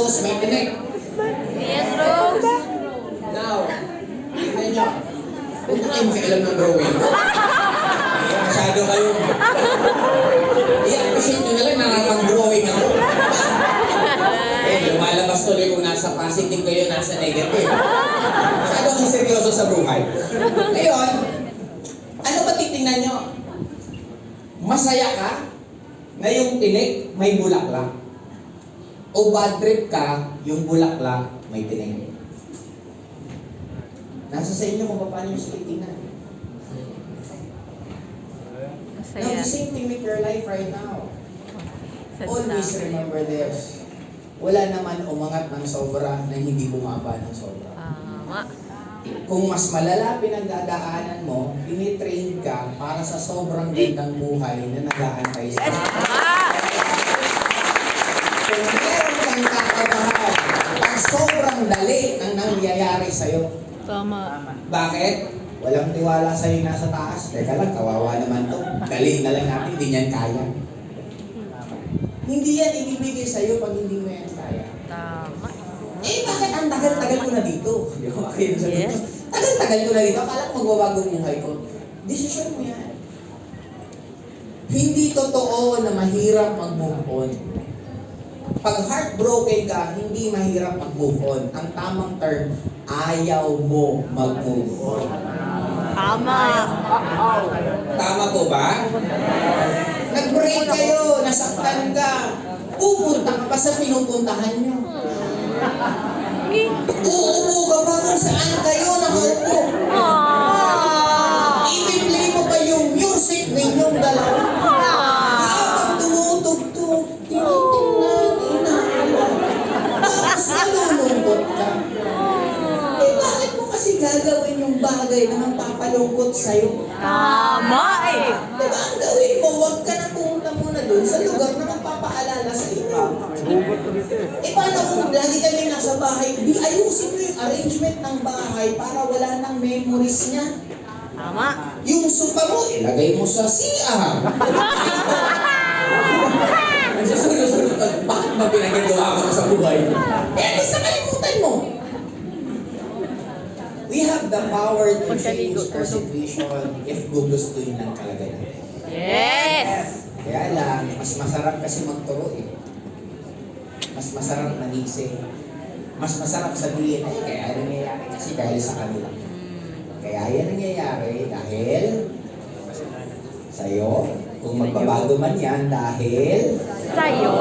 seryosos, may tinik. Yes, Rose. Now, tignan nyo. Huwag na kayong makialam ng drawing. Kaya masyado kayo. I-appreciate nyo na lang nakapag-drawing ako. Lumalabas tuloy kung nasa positive kayo, nasa negative. Masyado kang seryoso sa buhay. Ngayon, ano ba titingnan nyo? Masaya ka na yung tinik may bulaklak. O bad trip ka, yung bulaklak may tinik. Nasa sa inyo kung paano yung titingnan. Now, the same thing with your life right now. Always remember this. Wala naman umangat ng sobra na hindi bumaba ng sobra. Kung mas malala pinagdadaanan mo, tinitrain ka para sa sobrang gandang buhay na nag-aantay sa iyo. Kung meron kang kakabahan, pag sobrang dali ang nangyayari sa'yo. Tama. Bakit? Walang tiwala sa'yo nasa taas. Teka lang, kawawa naman to. Dali na lang natin, hindi niyan kaya. Hindi yan ibibigay sa'yo pag hindi mo yan kaya. Tama. Bakit ang tagal-tagal ko na dito? Hindi ko makita sa dito. Tagal-tagal ko na dito. Akala ko magbabago ang buhay ko. Desisyon mo yan. Hindi totoo na mahirap mag-move on. Pag heartbroken ka, hindi mahirap mag-move on. Ang tamang term, ayaw mo mag-move on. Tama. Tama po ba? Nag-break kayo, nasaktan ka, pupunta ka pa sa pinupuntahan nyo. Uupo ka pa kung saan kayo nakaupo. I-play mo pa yung music ninyong dalawa. Habang tumutugtog, tinitingnan, inaalala. Tapos nalulungkot ka. Bakit mo kasi gagawin yung bagay na magpapalungkot sa'yo? Tama eh. Diba ang gawin mo, huwag ka na pumunta muna doon sa lugar na magpapaalala sa inyo. Paano kung lagi kami nasa bahay, ayusin mo yung arrangement ng bahay para wala nang memories niya. Tama. Yung sopa mo, ilagay mo sa CR. Nagsasunod-sunod ka, bakit ba pinagagawa ko sa buhay? At least nakalimutan mo. We have the power to change our situation if gugustuhin ng kalagayan. Yes! Kaya lang, mas masarap kasi magturo eh. Mas masarap manising. Mas masarap sabihin, ay kaya nangyayari kasi dahil sa kanila. Kaya yan nangyayari dahil sa'yo. Kung magbabago man yan dahil Sa'yo.